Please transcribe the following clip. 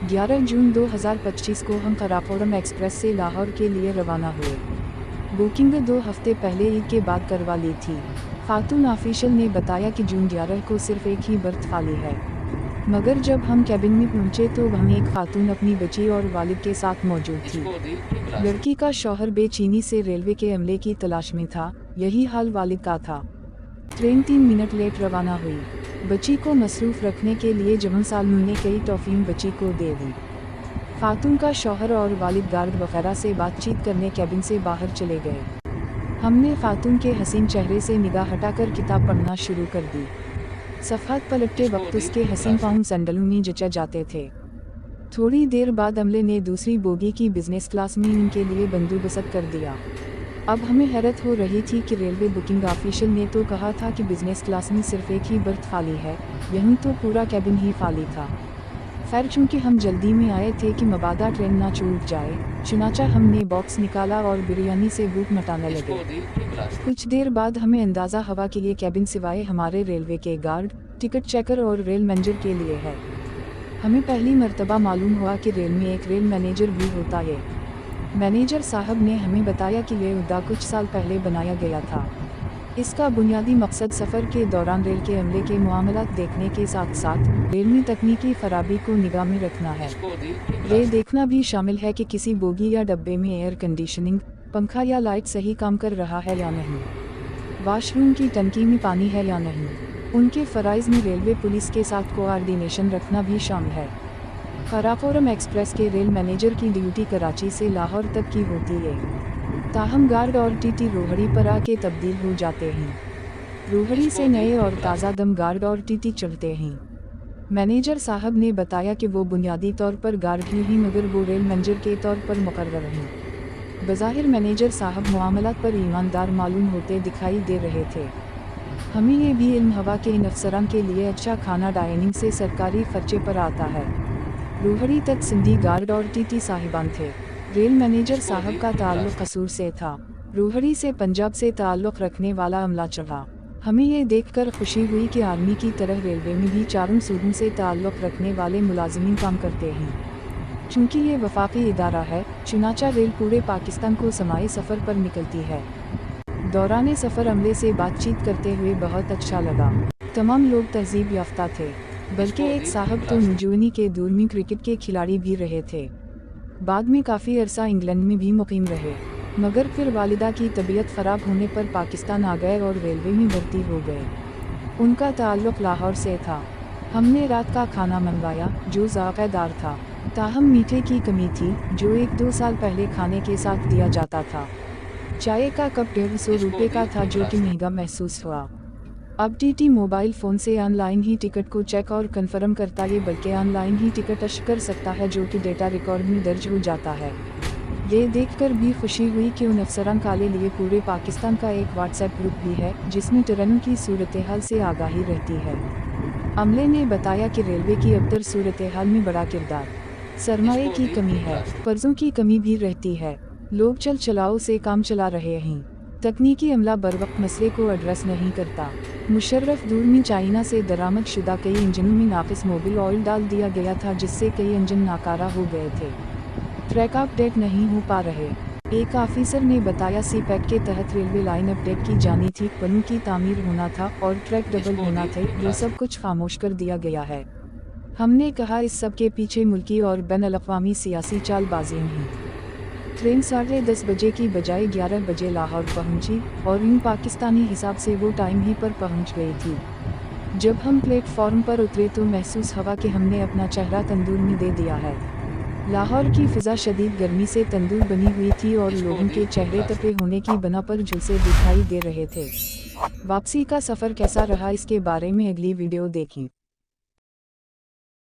11 जून 2025 को हम कराकोरम एक्सप्रेस से लाहौर के लिए रवाना हुए। बुकिंग 2 हफ्ते पहले ईद के बाद करवा ली थी। खातून ऑफिशियल ने बताया कि जून 11 को सिर्फ एक ही बर्थ खाली है, मगर जब हम कैबिन में पहुंचे तो वहाँ एक खातून अपनी बच्ची और वालिद के साथ मौजूद थी। लड़की का शौहर बेचैनी से रेलवे के अमले की तलाश में था, यही हाल वालिद का था। ट्रेन 3 मिनट लेट रवाना हुई। बच्ची को मसरूफ रखने के लिए जमन सालनू ने कई टॉफियां बच्ची को दे दी। खातून का शौहर और वालिद गार्ड वगैरह से बातचीत करने कैबिन से बाहर चले गए। हमने खातून के हसीन चेहरे से निगाह हटाकर किताब पढ़ना शुरू कर दी। सफ़ात पलटते वक्त उसके हसीन पाँव सैंडलों में जचा जाते थे। थोड़ी देर बाद अमले ने दूसरी बोगी की बिजनेस क्लास में इनके लिए बंदोबस्त कर दिया। अब हमें हैरत हो रही थी कि रेलवे बुकिंग ऑफिशियल ने तो कहा था कि बिजनेस क्लास में सिर्फ एक ही बर्थ खाली है, यहीं तो पूरा कैबिन ही खाली था। खैर चूँकि हम जल्दी में आए थे कि मबादा ट्रेन ना छूट जाए, चुनाचा हमने बॉक्स निकाला और बिरयानी से भूख मिटाने लगे। कुछ देर बाद हमें अंदाज़ा हवा के लिए कैबिन सिवाय हमारे रेलवे के गार्ड, टिकट चेकर और रेल मैनेजर के लिए है। हमें पहली मर्तबा मालूम हुआ कि रेल में एक रेल मैनेजर भी होता है। मैनेजर साहब ने हमें बताया कि यह उद्दा कुछ साल पहले बनाया गया था। इसका बुनियादी मकसद सफ़र के दौरान रेल के अमले के मामलात देखने के साथ साथ रेल में तकनीकी खराबी को निगाह में रखना है। ये देखना भी शामिल है कि किसी बोगी या डब्बे में एयर कंडीशनिंग, पंखा या लाइट सही काम कर रहा है या नहीं, वाशरूम की टंकी में पानी है या नहीं। उनके फ़राइज़ में रेलवे पुलिस के साथ कोऑर्डिनेशन रखना भी शामिल है। कराकोरम एक्सप्रेस के रेल मैनेजर की ड्यूटी कराची से लाहौर तक की होती है, ताहम गार्ड और टीटी रोहड़ी पर आके तब्दील हो जाते हैं। रोहड़ी से नए और ताज़ा दम गार्ड और टीटी चढ़ते हैं। मैनेजर साहब ने बताया कि वो बुनियादी तौर पर गार्ड ही हैं, मगर वो रेल मैनेजर के तौर पर मुकर्रर हैं। बज़ाहिर मैनेजर साहब मामलात पर ईमानदार मालूम होते दिखाई दे रहे थे। हमें ये भी इल्म हवा के इन अफसरान के लिए अच्छा खाना डाइनिंग से सरकारी खर्चे पर आता है। रोहड़ी तक सिंधी गार्ड और टीटी साहिबान थे। रेल मैनेजर साहब का ताल्लुक़ कसूर से था। रोहड़ी से पंजाब से ताल्लुक़ रखने वाला अमला चढ़ा। हमें ये देखकर खुशी हुई कि आर्मी की तरह रेलवे में भी चारों सूबों से ताल्लुक़ रखने वाले मुलाजिमीन काम करते हैं। चूँकि ये वफाकी इदारा है, चुनाचा रेल पूरे पाकिस्तान को समाई सफ़र पर निकलती है। दौरान सफ़र अमले से बातचीत करते हुए बहुत अच्छा लगा। तमाम लोग तहजीब याफ्ता थे, बल्कि एक साहब तो नुजूनी के दूर में क्रिकेट के खिलाड़ी भी रहे थे। बाद में काफ़ी अरसा इंग्लैंड में भी मुकीम रहे, मगर फिर वालिदा की तबीयत ख़राब होने पर पाकिस्तान आ गए और रेलवे में भर्ती हो गए। उनका ताल्लुक़ लाहौर से था। हमने रात का खाना मंगवाया जो ज़ायक़ेदार था, ताहम मीठे की कमी थी जो 1-2 साल पहले खाने के साथ दिया जाता था। चाय का कप 150 रुपये का था जो कि महंगा महसूस हुआ। अब टीटी मोबाइल फ़ोन से ऑनलाइन ही टिकट को चेक और कन्फर्म करता है, बल्कि ऑनलाइन ही टिकट अश कर सकता है जो कि डेटा रिकॉर्ड में दर्ज हो जाता है। ये देखकर भी खुशी हुई कि उन अफसरान काले लिए पूरे पाकिस्तान का एक व्हाट्सएप ग्रुप भी है जिसमें ट्रेनों की सूरत हाल से आगाही रहती है। अमले ने बताया कि रेलवे की अबतर सूरत हाल में बड़ा किरदार सरमाए की कमी है, कर्ज़ों की कमी भी रहती है। लोग चल चलाओ से काम चला रहे हैं। तकनीकी अमला बरवक्त मसले को एड्रेस नहीं करता। मुशर्रफ दूर में चाइना से दरामद शुदा कई इंजनों में नाकिस मोबिल ऑयल डाल दिया गया था, जिससे कई इंजन नाकारा हो गए थे। ट्रैक अपडेट नहीं हो पा रहे। एक ऑफिसर ने बताया सी पैक के तहत रेलवे लाइन अपडेट की जानी थी, पन्नों की तामीर होना था और ट्रैक डबल होना थे, वो सब कुछ खामोश कर दिया गया है। हमने कहा इस सब के पीछे मुल्की और बैन-अल-अक़वामी सियासी चालबाज़ियाँ हैं। ट्रेन 10:30 बजे की बजाय 11 बजे लाहौर पहुंची और यूँ पाकिस्तानी हिसाब से वो टाइम ही पर पहुंच गई थी। जब हम प्लेटफॉर्म पर उतरे तो महसूस हुआ कि हमने अपना चेहरा तंदूर में दे दिया है। लाहौर की फ़िज़ा शदीद गर्मी से तंदूर बनी हुई थी और लोगों के चेहरे तपे होने की बना पर झुलसे दिखाई दे रहे थे। वापसी का सफ़र कैसा रहा इसके बारे में अगली वीडियो देखें।